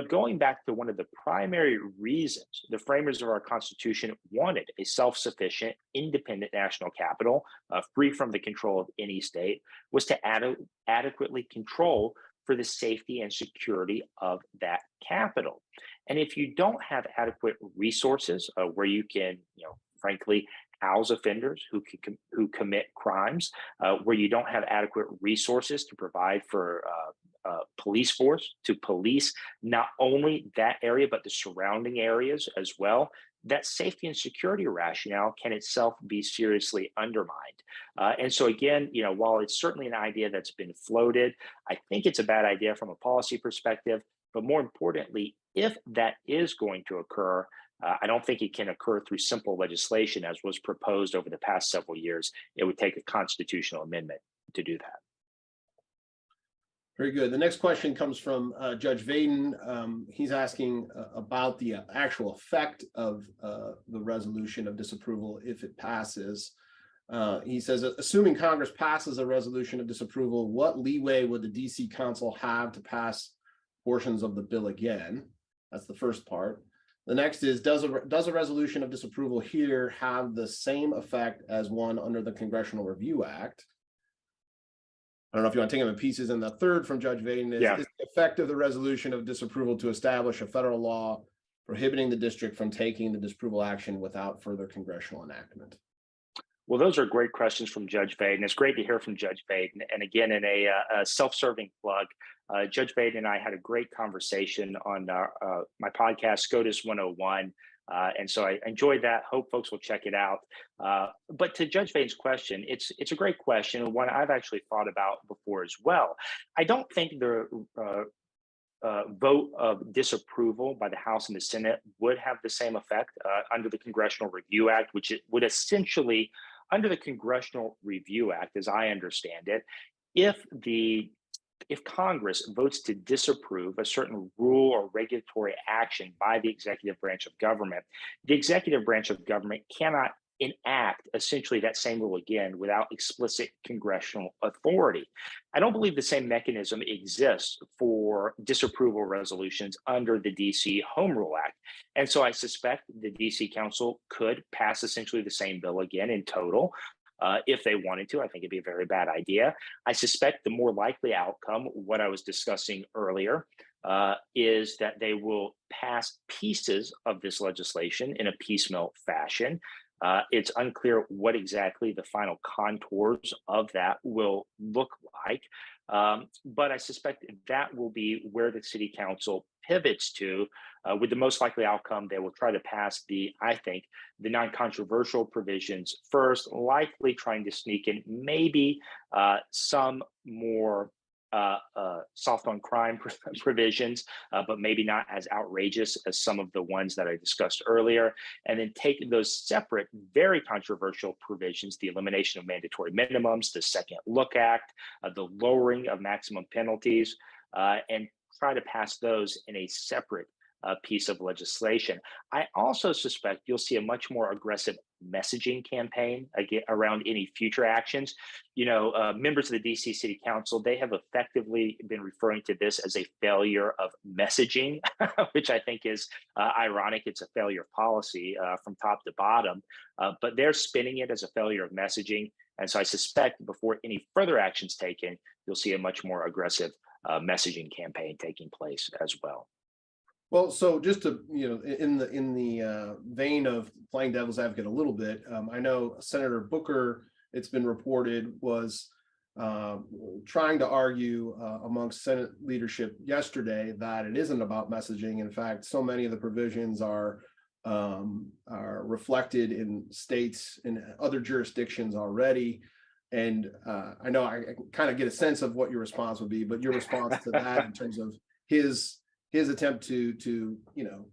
Going back to one of the primary reasons the framers of our Constitution wanted a self-sufficient, independent national capital, free from the control of any state, was to adequately control for the safety and security of that capital. And if you don't have adequate resources where you can, frankly, house offenders who commit crimes, where you don't have adequate resources to provide for police force to police not only that area, but the surrounding areas as well, that safety and security rationale can itself be seriously undermined. And so again, while it's certainly an idea that's been floated, I think it's a bad idea from a policy perspective, but more importantly, if that is going to occur, I don't think it can occur through simple legislation as was proposed over the past several years. It would take a constitutional amendment to do that. Very good. The next question comes from Judge Vaden. He's asking about the actual effect of the resolution of disapproval if it passes. He says, assuming Congress passes a resolution of disapproval, what leeway would the DC Council have to pass portions of the bill again? That's the first part. The next is, does a resolution of disapproval here have the same effect as one under the Congressional Review Act? I don't know if you want to take them in pieces. And the third from Judge Vaden is the effect of the resolution of disapproval to establish a federal law prohibiting the district from taking the disapproval action without further congressional enactment? Well, those are great questions from Judge Vaden. It's great to hear from Judge Vaden. And again, in a self-serving plug, Judge Vaden and I had a great conversation on my podcast, SCOTUS 101. And so I enjoyed that. Hope folks will check it out. But to Judge Vaden's question, it's a great question, and one I've actually thought about before as well. I don't think the vote of disapproval by the House and the Senate would have the same effect under the Congressional Review Act, which it would essentially, under the Congressional Review Act, as I understand it, if Congress votes to disapprove a certain rule or regulatory action by the executive branch of government, the executive branch of government cannot enact essentially that same rule again without explicit congressional authority. I don't believe the same mechanism exists for disapproval resolutions under the DC Home Rule Act. And so I suspect the DC Council could pass essentially the same bill again in total. If they wanted to. I think it'd be a very bad idea. I suspect the more likely outcome, what I was discussing earlier, is that they will pass pieces of this legislation in a piecemeal fashion. It's unclear what exactly the final contours of that will look like. But I suspect that will be where the City Council pivots to, with the most likely outcome. They will try to pass I think, the non-controversial provisions first, likely trying to sneak in maybe some more soft on crime provisions, but maybe not as outrageous as some of the ones that I discussed earlier, and then take those separate, very controversial provisions, the elimination of mandatory minimums, the Second Look Act, the lowering of maximum penalties, and try to pass those in a separate piece of legislation. I also suspect you'll see a much more aggressive messaging campaign around any future actions. Members of the DC City Council, they have effectively been referring to this as a failure of messaging, which I think is ironic. It's a failure of policy from top to bottom, but they're spinning it as a failure of messaging. And so I suspect before any further actions taken, you'll see a much more aggressive messaging campaign taking place as well. Well, so just to, in the vein of playing devil's advocate a little bit, I know Senator Booker, it's been reported, was trying to argue amongst Senate leadership yesterday that it isn't about messaging. In fact, so many of the provisions are reflected in states and other jurisdictions already. And I know I kind of get a sense of what your response would be, but your response to that in terms of his attempt to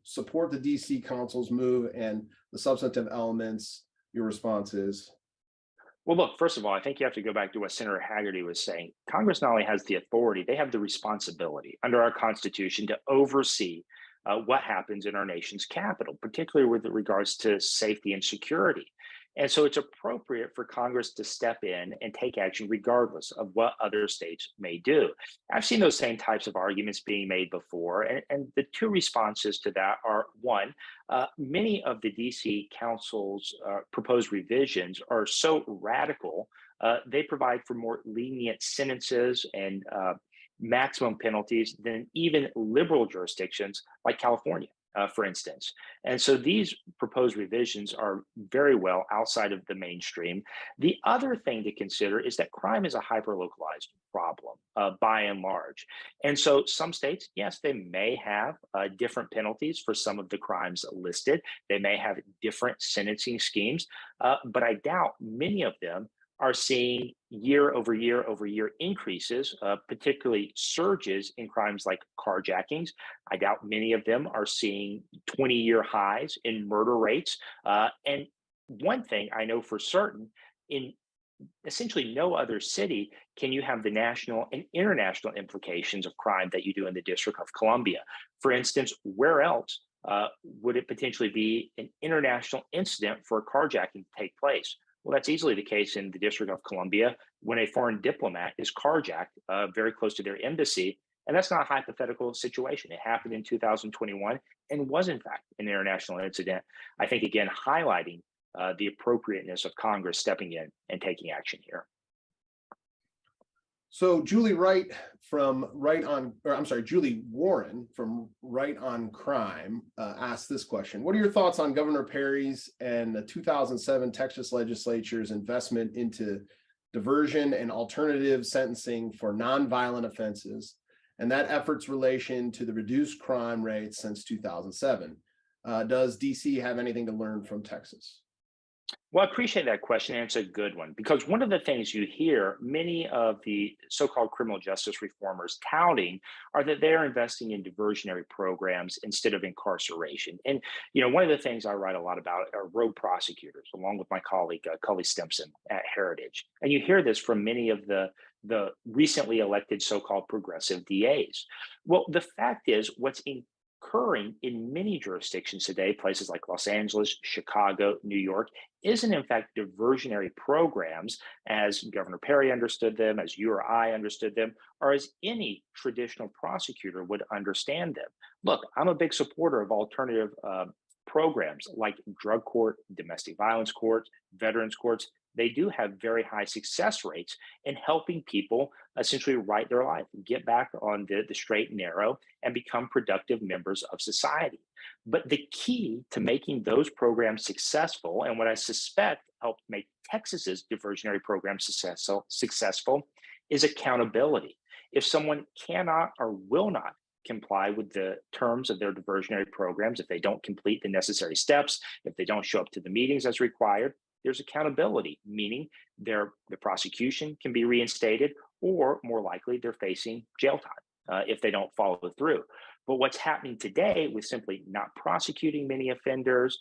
support the DC Council's move and the substantive elements, your response is? Well, look, first of all, I think you have to go back to what Senator Hagerty was saying. Congress not only has the authority, they have the responsibility under our Constitution to oversee what happens in our nation's capital, particularly with regards to safety and security. And so it's appropriate for Congress to step in and take action regardless of what other states may do. I've seen those same types of arguments being made before, and the two responses to that are, one, many of the DC Council's proposed revisions are so radical, they provide for more lenient sentences and maximum penalties than even liberal jurisdictions like California, for instance. And so these proposed revisions are very well outside of the mainstream. The other thing to consider is that crime is a hyper-localized problem by and large. And so some states, yes, they may have different penalties for some of the crimes listed. They may have different sentencing schemes, but I doubt many of them are seeing year over year increases, particularly surges in crimes like carjackings. I doubt many of them are seeing 20-year highs in murder rates. And one thing I know for certain, in essentially no other city can you have the national and international implications of crime that you do in the District of Columbia. For instance, where else would it potentially be an international incident for a carjacking to take place? Well, that's easily the case in the District of Columbia when a foreign diplomat is carjacked very close to their embassy. And that's not a hypothetical situation. It happened in 2021 and was, in fact, an international incident. I think, again, highlighting the appropriateness of Congress stepping in and taking action here. So Julie Warren from Right on Crime asked this question. What are your thoughts on Governor Perry's and the 2007 Texas legislature's investment into diversion and alternative sentencing for nonviolent offenses, and that effort's relation to the reduced crime rates since 2007? Does DC have anything to learn from Texas? Well, I appreciate that question, and it's a good one, because one of the things you hear many of the so-called criminal justice reformers touting are that they're investing in diversionary programs instead of incarceration. And, one of the things I write a lot about are road prosecutors, along with my colleague, Cully Stimson at Heritage. And you hear this from many of the recently elected so-called progressive DAs. Well, the fact is, what's occurring in many jurisdictions today, places like Los Angeles, Chicago, New York, isn't in fact diversionary programs as Governor Perry understood them, as you or I understood them, or as any traditional prosecutor would understand them. Look, I'm a big supporter of alternative programs like drug court, domestic violence courts, veterans courts. They do have very high success rates in helping people essentially right their life, get back on the straight and narrow, and become productive members of society. But the key to making those programs successful, and what I suspect helped make Texas's diversionary program successful, is accountability. If someone cannot or will not comply with the terms of their diversionary programs, if they don't complete the necessary steps, if they don't show up to the meetings as required, there's accountability, meaning the prosecution can be reinstated, or more likely they're facing jail time if they don't follow through. But what's happening today with simply not prosecuting many offenders,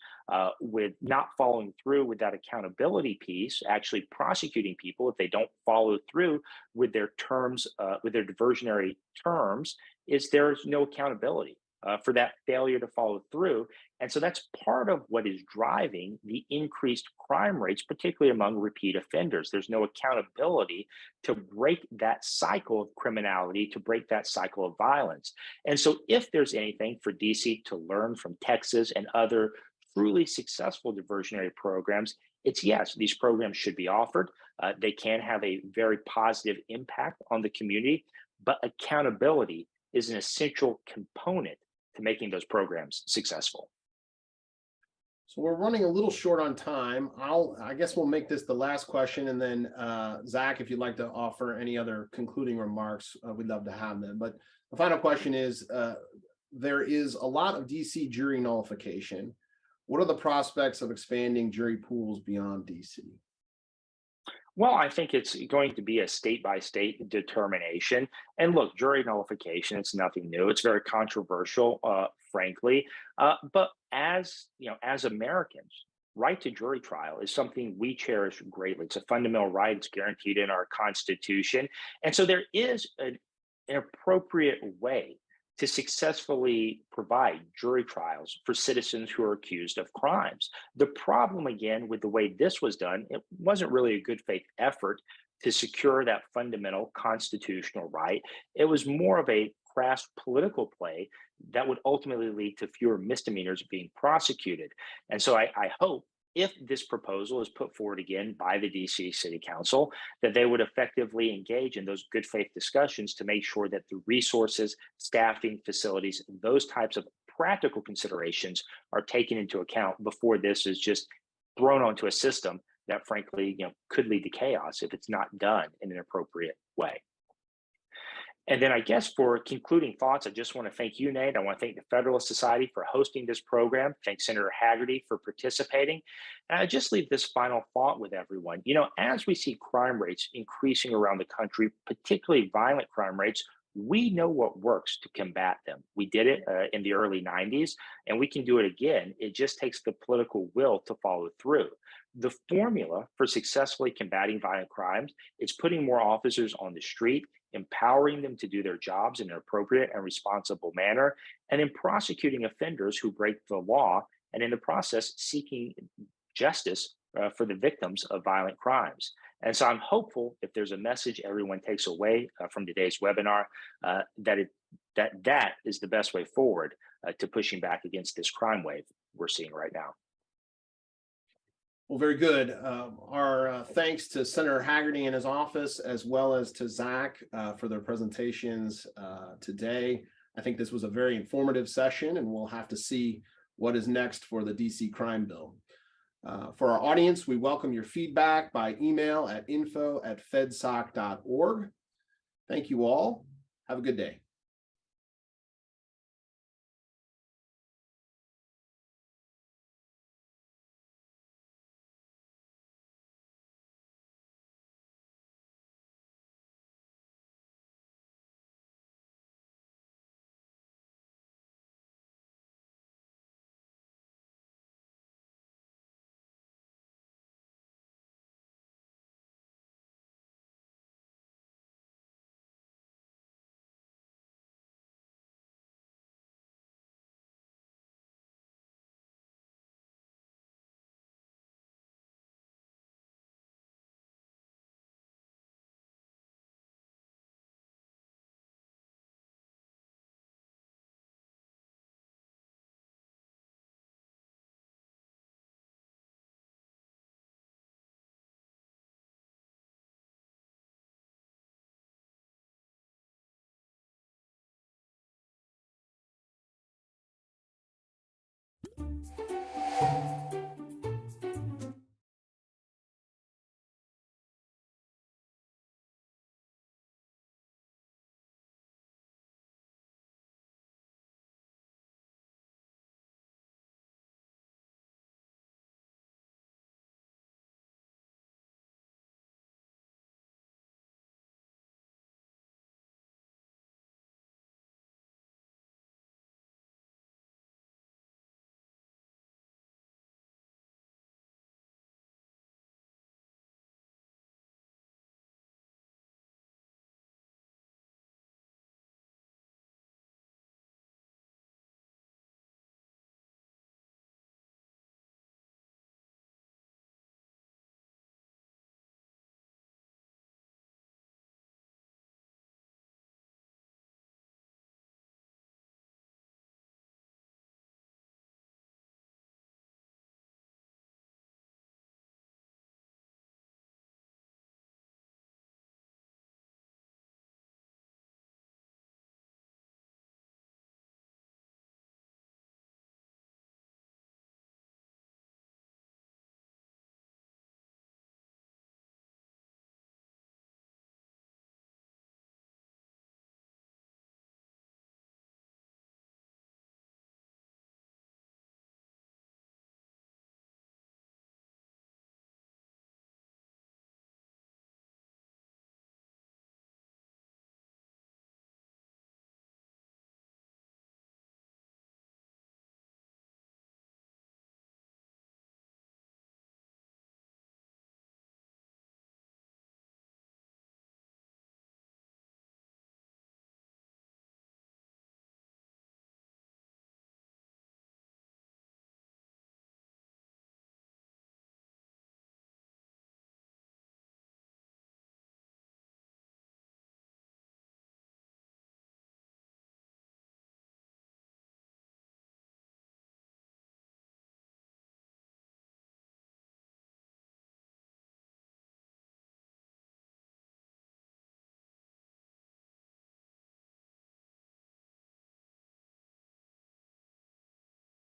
with not following through with that accountability piece, actually prosecuting people if they don't follow through with their terms, with their diversionary terms, is there's no accountability for that failure to follow through. And so that's part of what is driving the increased crime rates, particularly among repeat offenders. There's no accountability to break that cycle of criminality, to break that cycle of violence. And so if there's anything for DC to learn from Texas and other truly successful diversionary programs, it's yes, these programs should be offered. They can have a very positive impact on the community, but accountability is an essential component to making those programs successful. So we're running a little short on time. I guess we'll make this the last question, and then Zach, if you'd like to offer any other concluding remarks, we'd love to have them. But the final question is, there is a lot of DC jury nullification. What are the prospects of expanding jury pools beyond DC? Well, I think it's going to be a state by state determination. And look, jury nullification, it's nothing new. It's very controversial, frankly. But as you know, as Americans, right to jury trial is something we cherish greatly. It's a fundamental right. It's guaranteed in our Constitution. And so there is an appropriate way to successfully provide jury trials for citizens who are accused of crimes. The problem, again, with the way this was done, it wasn't really a good faith effort to secure that fundamental constitutional right. It was more of a crass political play that would ultimately lead to fewer misdemeanors being prosecuted. And so I hope if this proposal is put forward again by the DC City Council, that they would effectively engage in those good faith discussions to make sure that the resources, staffing, facilities, those types of practical considerations are taken into account before this is just thrown onto a system that frankly, could lead to chaos if it's not done in an appropriate way. And then I guess for concluding thoughts, I just want to thank you, Nate. I want to thank the Federalist Society for hosting this program. Thanks Senator Hagerty for participating. And I just leave this final thought with everyone. As we see crime rates increasing around the country, particularly violent crime rates, we know what works to combat them. We did it in the early 90s, and we can do it again. It just takes the political will to follow through. The formula for successfully combating violent crimes is putting more officers on the street, empowering them to do their jobs in an appropriate and responsible manner, and in prosecuting offenders who break the law, and in the process, seeking justice for the victims of violent crimes. And so I'm hopeful if there's a message everyone takes away from today's webinar, that is the best way forward to pushing back against this crime wave we're seeing right now. Well, very good. Our thanks to Senator Hagerty and his office, as well as to Zach for their presentations today. I think this was a very informative session, and we'll have to see what is next for the DC crime bill. For our audience, we welcome your feedback by email at info@fedsoc.org. Thank you all. Have a good day.